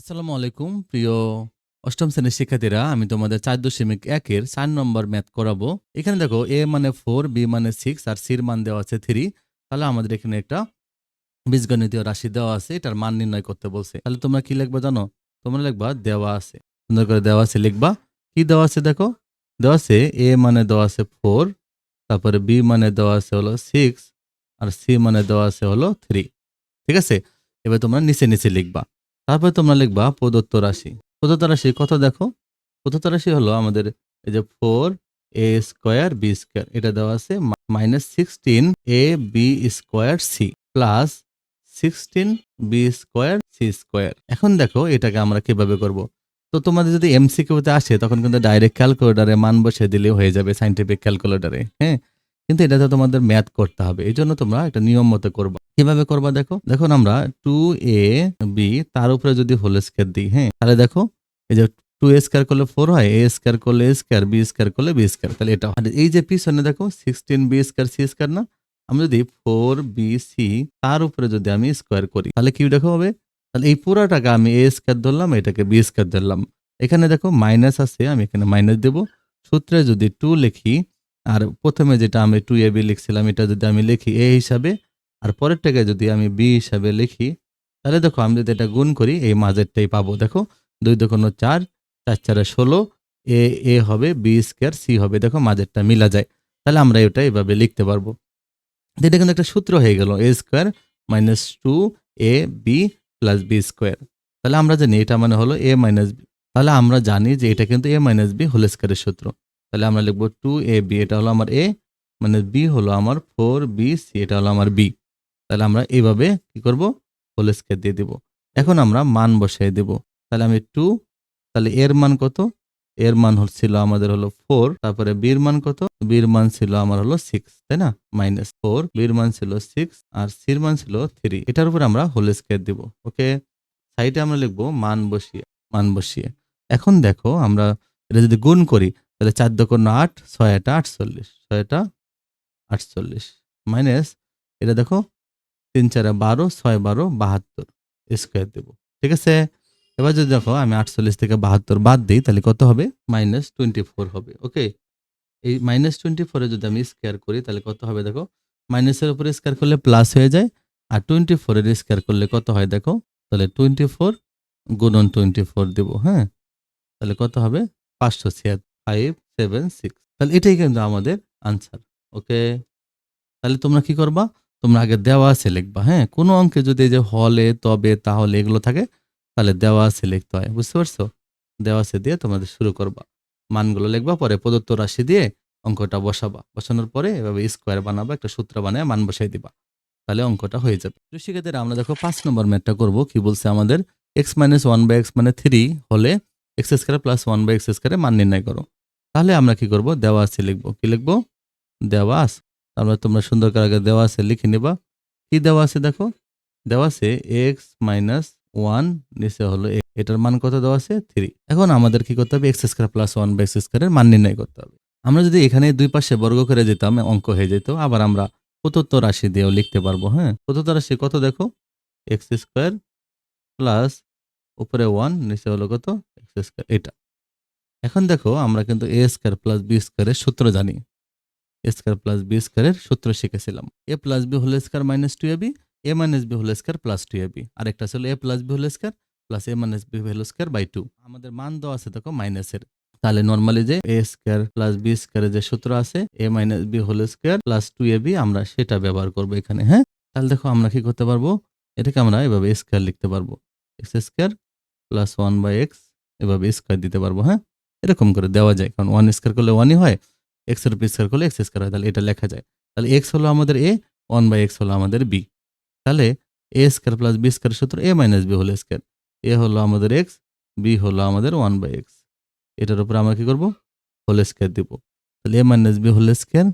আসসালামু আলাইকুম প্রিয় অষ্টম শ্রেণীর শিক্ষার্থীরা, আমি তোমাদের 4.1 এর 4 নম্বর ম্যাথ করাবো। এখানে দেখো a মানে 4, b মানে 6 আর c এর মান দেওয়া আছে 3। তাহলে আমাদের এখানে একটা বীজগণিতীয় রাশি দেওয়া আছে, এটার মান নির্ণয় করতে বলছে। তাহলে তোমরা কি লিখবা জানো? তোমরা লিখবা দেওয়া আছে, সুন্দর করে দেওয়া আছে লিখবা। কি দেওয়া আছে দেখো, দেওয়া আছে a মানে দেওয়া আছে 4, তারপরে b মানে দেওয়া আছে হলো 6 আর c মানে দেওয়া আছে হলো 3। ঠিক আছে, এবার তোমরা নিচে নিচে লিখবা। তারপরে তোমরা লিখবা প্রদত্ত রাশি। প্রদত্ত রাশি কত দেখো, প্রদত্ত রাশি হলো আমাদের এই যে 4a² b², এটা দেওয়া আছে -16ab² c প্লাস 16b²c²। এখন দেখো এটাকে আমরা কিভাবে করব। তো তোমাদের যদি এমসিকিউতে আসে তখন কিন্তু ডাইরেক্ট ক্যালকুলেটরে মান বসিয়ে দিলে হয়ে যাবে, সাইন্টিফিক ক্যালকুলেটরে। হ্যাঁ, কিন্তু এটাতে তোমাদের ম্যাথ করতে হবে, এই জন্য তোমরা একটা নিয়ম মতো করবা। কিভাবে করবা দেখো, দেখুন আমরা 2ab তার উপরে যদি হোল স্কয়ার দিই, হ্যাঁ, তাহলে দেখো এই যে 2a² করলে 4 হয়, a² করলে a², b² করলে b², তাহলে এটা হয়। আর এই যে পিছনে দেখো 16b²c² না, আমি যদি 4bc তার উপরে যদি আমি স্কোয়ার করি তাহলে কি দেখো হবে, তাহলে এই পুরাটাকে আমি a² ধরলাম, এটাকে b² ধরলাম। এখানে দেখো মাইনাস আছে, আমি এখানে মাইনাস দেব। সূত্রে যদি 2 লিখি আর প্রথমে যেটা আমি 2ab লিখছিলাম এটা যদি আমি লিখি a হিসাবে, আর পরেরটাকে যদি আমি b হিসাবে লিখি, তাহলে দেখো আমি যদি এটা গুণ করি এই মাঝেরটাই পাবো। দেখো 2 দুগুণ 4, 4 4 16, এ হবে, b² c হবে, দেখো মাঝেরটা মিলা যায়। তাহলে আমরা এটা এভাবে লিখতে পারবো। তো এটা কিন্তু একটা সূত্র হয়ে গেল, a² minus 2ab plus b²। তাহলে আমরা জানি এটা মানে হলো a মাইনাস b। তাহলে আমরা জানি যে এটা কিন্তু a মাইনাস b হোল স্কয়ারের সূত্র। তাহলে আমরা লিখবো 2ab, এটা হলো আমার a, মানে b হলো আমার 4bc, এটা হলো আমার b। তাহলে আমরা এইভাবে কি করব, হোল স্কয়ার দিয়ে দিব। এখন আমরা মান বসাই দেব। তাহলে আমি 2, তাহলে এর মান কত, এর মান ছিল আমাদের হলো 4, তারপরে বির মান কত, বির মান ছিল আমার হলো 6, তাই না, -4, বির মান ছিল 6 আর সির মান ছিল 3। এটার উপর আমরা হোল স্কয়ার দিব। ওকে, সাইডে আমরা লিখবো মান বসিয়ে, মান বসিয়ে। এখন দেখো আমরা এটা যদি গুণ করি তাহলে 4 দুগুণ 8, 6 এটা 48, 6 এটা 48 মাইনাস, এটা দেখো 3 4 12, 6 12 72 স্কয়ার দেব। ঠিক আছে, এবার যদি দেখো আমি 48 থেকে 72 বাদ দিই তাহলে কত হবে, -24 হবে। ওকে, এই -24 এ যদি আমি স্কয়ার করি তাহলে কত হবে দেখো, মাইনাসের উপরে স্কয়ার করলে প্লাস হয়ে যায়, আর 24 এর স্কয়ার করলে কত হয় দেখো, তাহলে 24 গুণন 24 দেব। হ্যাঁ, তাহলে কত হবে, 576, তাহলে এটাই কিন্তু আমাদের আনসার। ওকে, তাহলে তোমরা কি করবা, তোমরা আগে দেওয়া আছে লিখবা। হ্যাঁ, কোনো অঙ্কে যদি এই যে হলে, তবে, তাহলে এগুলো থাকে তাহলে দেওয়া আছে লিখতে হয়, বুঝতে পারছো? দেওয়া আছে দিয়ে তোমাদের শুরু করবা, মানগুলো লিখবা, পরে প্রদত্ত রাশি দিয়ে অঙ্কটা বসাবা। বসানোর পরে এভাবে স্কোয়ার বানাবা, একটা সূত্র বানায় মান বসাই দিবা, তাহলে অঙ্কটা হয়ে যাবে। তো শিক্ষার্থীরা আমরা দেখো 5 নম্বর ম্যাথটা করব। কি বলছে আমাদের, x মাইনাস 1/x মানে 3 হলে x² প্লাস 1/x² এর মান নির্ণয় করো। তাহলে আমরা কি করব, দেওয়া আছে লিখবো। কি লিখবো, দেওয়া আছে। তারপরে তোমরা সুন্দর করে আগে দেওয়া আছে লিখে নিবা। কি দেওয়া আছে দেখো, দেওয়া আছে x মাইনাস 1, নিচে হলো এটার মান কত দেওয়া আছে 3। এখন আমাদের কি করতে হবে, x² প্লাস 1/x² এর মান নির্ণয় করতে হবে। আমরা যদি এখানে দুই পাশে বর্গ করে দিতাম অঙ্ক হয়ে যেত। আবার আমরা প্রদত্ত রাশি দিয়েও লিখতে পারবো। হ্যাঁ, প্রদত্ত রাশি কত দেখো, x² প্লাস উপরে 1, নিচে হলো কত, x², এটা। এখন দেখো আমরা কিন্তু a² প্লাস b² এর সূত্র জানি, a² প্লাস b² এর সূত্র শিখেছিলাম। a plus b whole square minus 2ab, a minus b whole square plus 2ab, আরেকটা ছিল a plus b whole square plus a minus b whole square by 2। আমাদের মান দেওয়া আছে দেখো মাইনাসের, তাহলে নরমালি যে a² প্লাস b² এর যে সূত্র আছে a minus b whole square plus 2ab, আমরা সেটা ব্যবহার করব এখানে। হ্যাঁ, তাহলে দেখো আমরা কি করতে পারবো, এটাকে আমরা এভাবে স্কয়ার লিখতে পারবো, x² প্লাস 1/x, এভাবে স্কয়ার দিতে পারবো। হ্যাঁ, এরকম করে দেওয়া যায়, কারণ 1 স্কয়ার করলে 1ই হয়, x এর উপর স্কয়ার করলে x² হয়, তাহলে এটা লেখা যায়। তাহলে x হলো আমাদের a, 1/x হলো আমাদের b। তাহলে a² প্লাস b² সূত্র a minus b whole square, a হলো আমাদের x, b হলো আমাদের 1/x। এটার উপর আমরা কি করব, হোল স্কয়ার দিব। তাহলে a minus b whole square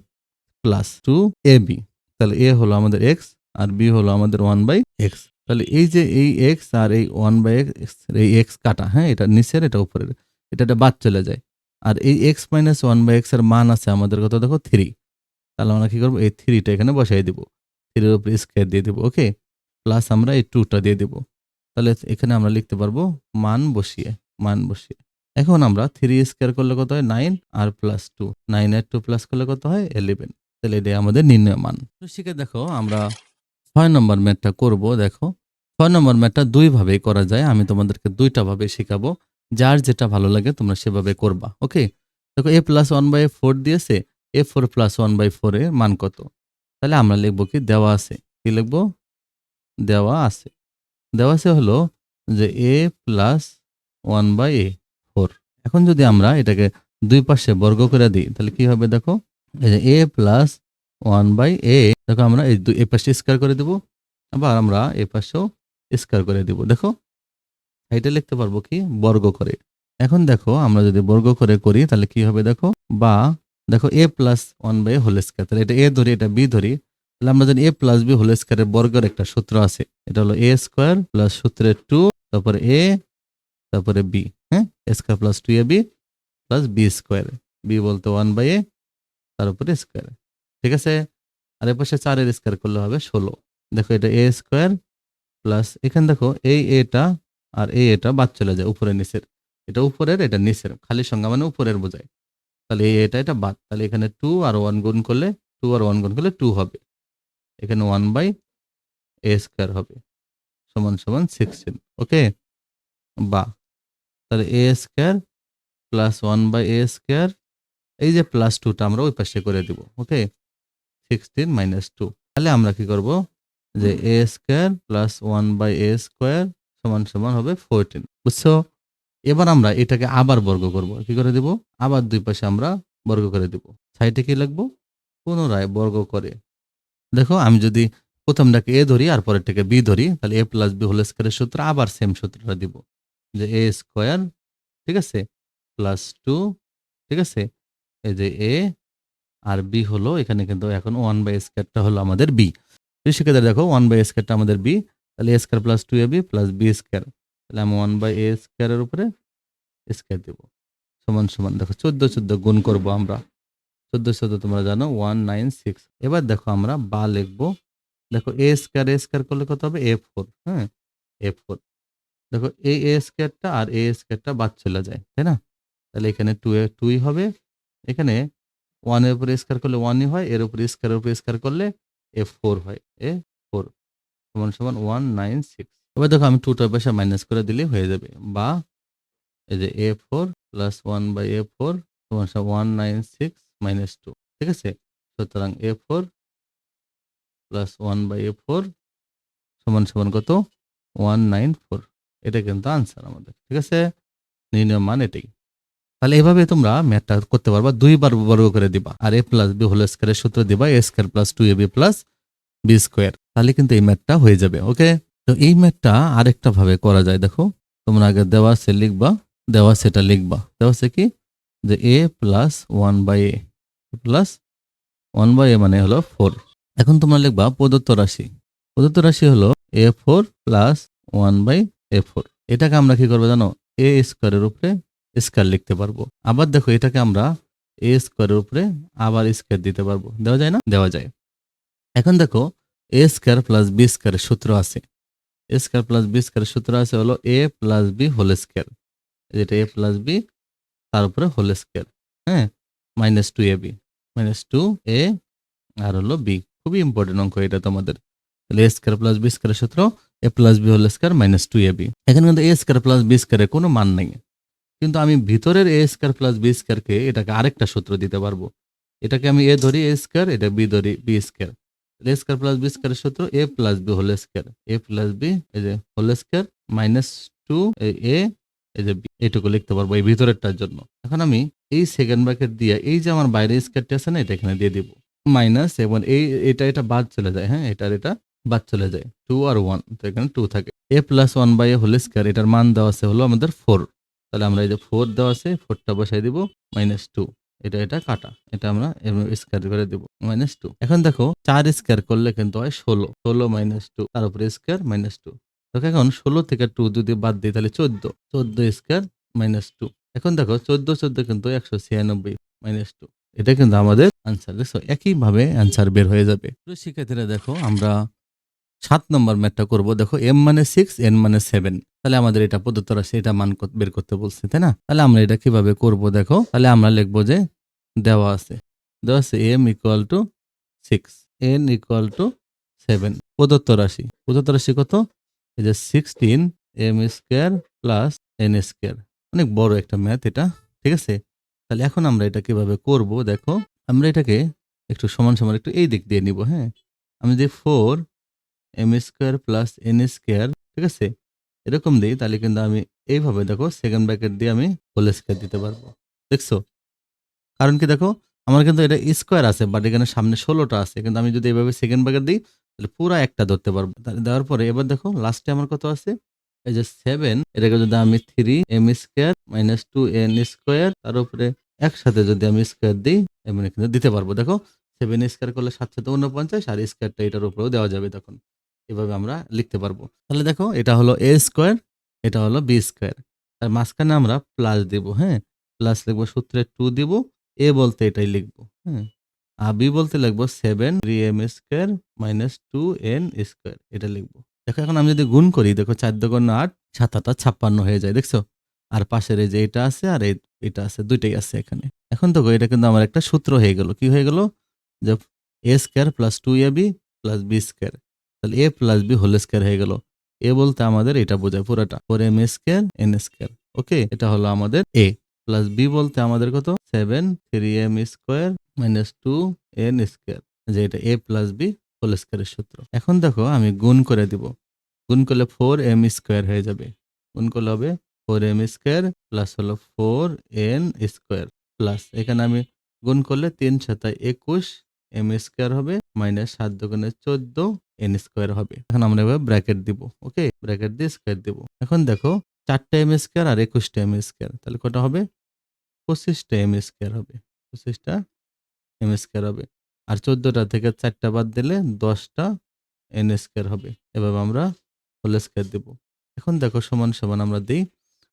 plus 2ab, তাহলে a হলো আমাদের x আর b হলো আমাদের 1/x। তাহলে এই যে এই x আর এই 1/x, এই x কাটা, হ্যাঁ, এটা নিচের এটা উপরের, এটা বাদ চলে যায়। আর এই x মাইনাস 1/x এর মান আছে আমাদের কত দেখো 3। তাহলে আমরা কি করবো, এই 3টা এখানে বসাই দিব, 3 এর উপরে স্কয়ার দিয়ে দিব। ওকে, প্লাস আমরা এই 2টা দিয়ে দিব। তাহলে এখানে আমরা লিখতে পারবো মান বসিয়ে। এখন আমরা 3 স্কয়ার করলে কত হয় 9 আর প্লাস 2, 9 আর 2 প্লাস করলে কত হয় 11। তাহলে এটাই আমাদের নির্ণয় মান। তো শিখে দেখো আমরা 6 নম্বর ম্যাথটা করব। দেখো 6 নম্বর ম্যাথটা দুই ভাবেই করা যায়। আমি তোমাদেরকে দুইটা ভাবে শেখাবো, যার যেটা ভালো লাগে তোমরা সেভাবে করবা। ওকে, দেখো a প্লাস 1/4 দিয়েছে, a4 প্লাস 1/4 এর মান কত? তাহলে আমরা লিখবো কি, দেওয়া আছে, কি লিখবো, দেওয়া আছে। দেওয়া আছে হলো যে a প্লাস 1/4। এখন যদি আমরা এটাকে দুই পাশে বর্গ করে দিই তাহলে কি হবে, দেখো এই যে a প্লাস 1/a, দেখো আমরা এই পাশে স্কয়ার করে দেব, আবার আমরা এই পাশেও স্কয়ার করে দিব। দেখো এটা লিখতে পারবো কি, বর্গ করে। এখন দেখো আমরা যদি বর্গ করে করি তাহলে কি হবে, দেখো বা দেখো a plus 1/a whole square, তাহলে এটা a ধরি এটা b ধরি, তাহলে আমরা জানি a প্লাস b হোল স্কয়ারের বর্গের একটা সূত্র আছে, এটা হলো a স্কয়ার প্লাস সূত্রের 2 তারপরে a তারপরে b, হ্যাঁ, a square plus 2ab plus b square, b বলতে 1/a তার উপরে স্কয়ার, ঠিক আছে। আর এর পাশে 4 এর স্কয়ার করলে হবে 16। দেখো এটা a স্কয়ার প্লাস, এখানে দেখো এই এটা আর এই এটা বাদ চলে যায় উপরে নিচের, এটা উপরের এটা নিচের, খালি সংখ্যা মানে উপরের বোঝায়, তাহলে এটা বাদ, তাহলে এখানে 2 আর 1 গুণ করলে 2 আর 1 গুণ করলে 2 হবে, এখানে 1/a স্কয়ার হবে সমান সমান 16। ওকে, বা তাহলে a square plus 1/a square, এই যে প্লাস 2টা আমরা ওই পাশে করে দিব। ওকে, 16 মাইনাস 2, তাহলে আমরা কি করব যে a square plus 1/a square সমান সমান হবে 14, বুঝছো। এবার আমরা এটাকে আবার বর্গ করব, কি করে দিব, আবার দুই পাশে আমরা বর্গ করে দিব, সাইডে কি লিখবো, পুনরায় বর্গ করে। দেখো আমি যদি প্রথমটাকে a ধরি আর পরেরটাকে b ধরি, তাহলে a প্লাস b হোল স্কয়ারের সূত্র আবার সেম সূত্রটা দিব, যে a স্কয়ার, ঠিক আছে, প্লাস 2, ঠিক আছে, এই যে a আর b হলো, এখানে কিন্তু এখন 1/a স্কয়ারটা হলো আমাদের b। সেক্ষেত্রে দেখো 1/a স্কয়ারটা আমাদের b, তাহলে a square plus 2ab plus b square, তাহলে আমি 1/a স্কয়ারের উপরে স্কয়ার দিব সমান সমান, দেখো 14 গুণ করব আমরা, 14 তোমরা জানো 196। এবার দেখো আমরা বা লিখবো, দেখো a স্কয়ার করলে কত হবে a4, হ্যাঁ a4, দেখো এই a স্কয়ারটা আর a স্কয়ারটা বাদ চলে যায়, তাই না, তাহলে এখানে 2 হবে, এখানে 1 এর উপরে স্কয়ার করলে 1ই হয়, এর উপরে স্কয়ার করলে a4 হয়, a4 সমান সমান 196। এবার দেখো আমি 2টার পাশে মাইনাস করে দিলে হয়ে যাবে, বা এই যে a4 প্লাস 1/a4 সমান সমান 196 মাইনাস 2, ঠিক আছে। সুতরাং a4 প্লাস 1/a4 সমান সমান কত, 194, এটা কিন্তু আনসার আমাদের, ঠিক আছে, নির্ণয় মান এটাই। তাহলে এভাবে তোমরা ম্যাথটা করতে পারবা, দুইবার বর্গ করে দিবা আর a প্লাস b হোল স্কয়ারের সূত্র দিবা a square plus 2ab plus b square, তাহলে কিন্তু এই ম্যাথটা হয়ে যাবে। ওকে, তো এই ম্যাথটা আরেকটা ভাবে করা যায়, দেখো তোমরা আগে দেওয়া আছে লিখবা, দেওয়া সেটা লিখবা, দেওয়া আছে কি, যে a plus 1/a plus 1/a মানে হলো 4। এখন তোমরা লিখবা প্রদত্ত রাশি হলো a4 প্লাস 1/a4, এটাকে আমরা কি করবো জানো, a স্কয়ারের উপরে স্কয়ার লিখতে পারবো। আবার দেখো এটাকে আমরা a স্কয়ারের উপরে আবার স্কয়ার দিতে পারবো, দেওয়া যায় না, দেওয়া যায়। এখন দেখো a স্কয়ার প্লাস b স্কয়ারের সূত্র আছে, a স্কয়ার প্লাস b স্কয়ারের সূত্র আছে হলো a plus b whole square, যেটা a প্লাস b তার উপরে হোল স্কয়ার, হ্যাঁ, মাইনাস 2ab, মাইনাস 2a আর হলো b, খুবই ইম্পর্টেন্ট অঙ্ক এটা তোমাদের। তাহলে a স্কয়ার প্লাস b স্কয়ারের সূত্র a plus b whole square minus 2ab। এখানে কিন্তু a স্কয়ার প্লাস b স্কয়ারের কোনো মান নেই, কিন্তু আমি ভিতরের a স্কয়ার প্লাস b স্কয়ারকে এটাকে আরেকটা সূত্র দিতে পারবো, এটাকে আমি a ধরি a স্কয়ার, এটা b ধরি b square, a square plus b স্কয়ারের সূত্র a plus b whole square, a plus b এই যে হোল স্কয়ার মাইনাস 2 a এই যে b, এইটুকু লিখতে পারবো এই ভিতরেরটার জন্য। এখন আমি এই সেকেন্ড ব্র্যাকেট দিয়ে এই যে আমার বাইরে স্কয়ারটা আছে না, এটা এখানে দিয়ে দিব, মাইনাস, এবং এটা বাদ চলে যায়, হ্যাঁ, এটা বাদ চলে যায়, 2 আর 1, তো এখানে 2 থাকে, a plus 1/a whole square, এটার মান দেওয়া আছে হলো আমাদের 4, তাহলে আমরা এই যে 4 দেওয়া আছে 4টা বসাই দিব, মাইনাস 2, এটা কাটা, এটা আমরা স্কয়ার করে দিব, মাইনাস 2। এখন দেখো 4 স্কয়ার করলে কিন্তু হয় 16 মাইনাস 2 তার উপরে স্কয়ার মাইনাস 2, দেখো এখন 16 থেকে 2 যদি বাদ দিই তাহলে 14 স্কয়ার মাইনাস 2। এখন দেখো 14 কিন্তু 196 মাইনাস 2, এটা কিন্তু আমাদের আনসার। দেখো একইভাবে আনসার বের হয়ে যাবে। শিক্ষার্থীরা দেখো আমরা 7 নম্বর ম্যাথটা করব। দেখো m মানে 6, n মানে 7। তাহলে আমাদের এটা প্রদত্ত রাশি, এটা মান বের করতে বলছে, তাই না? তাহলে আমরা এটা কিভাবে করব দেখো। তাহলে আমরা লিখব যে দেওয়া আছে m equal to 6, n equal to 7। প্রদত্ত রাশি কত? এই যে 16 m square plus n square. অনেক বড় একটা ম্যাথ এটা, ঠিক আছে? তাহলে এখন আমরা এটা কিভাবে করব দেখো। আমরা এটাকে একটু সমান সমান একটু এই দিক দিয়ে নিব, হ্যাঁ? আমি যে 4 m square plus n square, ঠিক আছে, এরকম দিই, তাহলে কিন্তু আমি এইভাবে দেখো সেকেন্ড ব্র্যাকেট দিয়ে আমি হোল স্কয়ার দিতে পারবো। দেখছো? কারণ কি দেখো, আমার কিন্তু এটা স্কয়ার আছে, বাট এখানে সামনে 16টা আছে, কিন্তু আমি যদি এভাবে সেকেন্ড ব্র্যাকেট দিই তাহলে পুরো একটা ধরতে পারবো। তাহলে দেওয়ার পরে এবার দেখো লাস্টে আমার কত আছে? এই যে 7, এটাকে যদি আমি 3 m square minus 2n square তার উপরে একসাথে যদি আমি স্কয়ার দিই, এমনি কিন্তু দিতে পারবো। দেখো 7 স্কয়ার করলে 7 7 49, আর স্কয়ারটা এটার উপরেও দেওয়া যাবে তখন। এভাবে আমরা লিখতে পারবো। তাহলে দেখো এটা হলো a স্কয়ার, এটা হলো b স্কয়ার। আর মাঝখানে আমরা প্লাস দিব, হ্যাঁ? প্লাস লিখবো, সূত্রে 2 দিব, a বলতে এটাই লিখবো, হ্যাঁ? আর b বলতে লিখবো 7 3m square minus 2n square, এটা লিখবো। দেখো এখন আমি যদি গুণ করি, দেখো 4 দুগুণ 8, 7 8 56 হয়ে যায়, দেখছো? আর পাশের এই যে এটা আছে আর এটা আছে, দুইটাই আছে এখানে। এখন দেখো এটা কিন্তু আমার একটা সূত্র হয়ে গেল। কি হয়ে গেল? যে a square plus 2ab plus b square, তাহলে a plus b whole square হয়ে গেল। a বলতে আমাদের এটা বোঝায় পুরাটা, 4m স্কয়ার n স্কয়ার। ওকে, এটা হলো আমাদের a। প্লাস b বলতে আমাদের কত? 7 3m square minus 2n square, যে এটা a প্লাস b হোল স্কয়ারের সূত্র। এখন দেখো আমি গুণ করে দিব। গুণ করলে 4m স্কয়ার হয়ে যাবে। গুণ করলে হবে 4m স্কয়ার প্লাস হলো 4n স্কয়ার, প্লাস এখানে আমি গুণ করলে 3 7 21 m স্কয়ার হবে মাইনাস 7 দুগুণে 14 n স্কয়ার হবে। এখন আমরা এভাবে ব্র্যাকেট দিব। ওকে, ব্র্যাকেট দিয়ে স্কয়ার দিব। এখন দেখো 4টা m স্কয়ার আর 21টা m স্কয়ার, তাহলে কত হবে? 25টা m স্কয়ার হবে। 25টা m স্কয়ার হবে। আর 14টা থেকে 4টা বাদ দিলে 10টা n স্কয়ার হবে। এভাবে আমরা হোল স্কয়ার দিব। এখন দেখো সমান সমান আমরা দেই।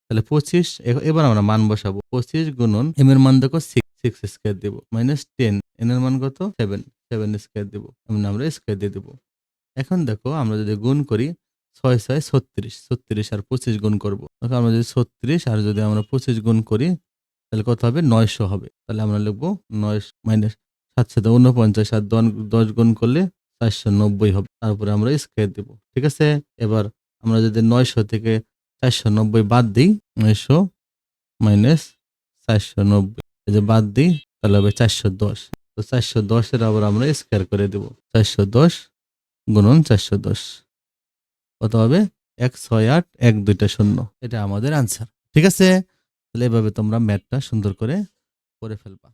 তাহলে 25, এবার আমরা মান বসাবো। 25 গুণন m এর মান দেখো 6 স্কয়ার দিব। মাইনাস 10, n এর মান কত? 7 স্কয়ার দিব। এমন আমরা স্কয়ার দিয়ে দিব। এখন দেখো আমরা যদি গুণ করি, 6 6 36, 36 আর 25 গুণ করব। দেখো আমরা যদি 36 আর যদি আমরা 25 গুণ করি তাহলে কত হবে? 900 হবে। তাহলে আমরা লিখবো 9 মাইনাস 7 7 49 আর 10 গুণ করলে 490 হবে। তারপরে আমরা স্কয়ার দিব। ঠিক আছে? এবার আমরা যদি 900 থেকে 490 বাদ দিই, 900 মাইনাস 490, এই যে বাদ দিই, তাহলে হবে 410। তো 410 এর আবার আমরা স্কয়ার করে দেব। 410 গুণন 410 কত হবে? 168 1 2টা 0। এটা আমাদের আনসার। ঠিক আছে? তাহলে এভাবে তোমরা ম্যাথটা সুন্দর করে ফেলবা।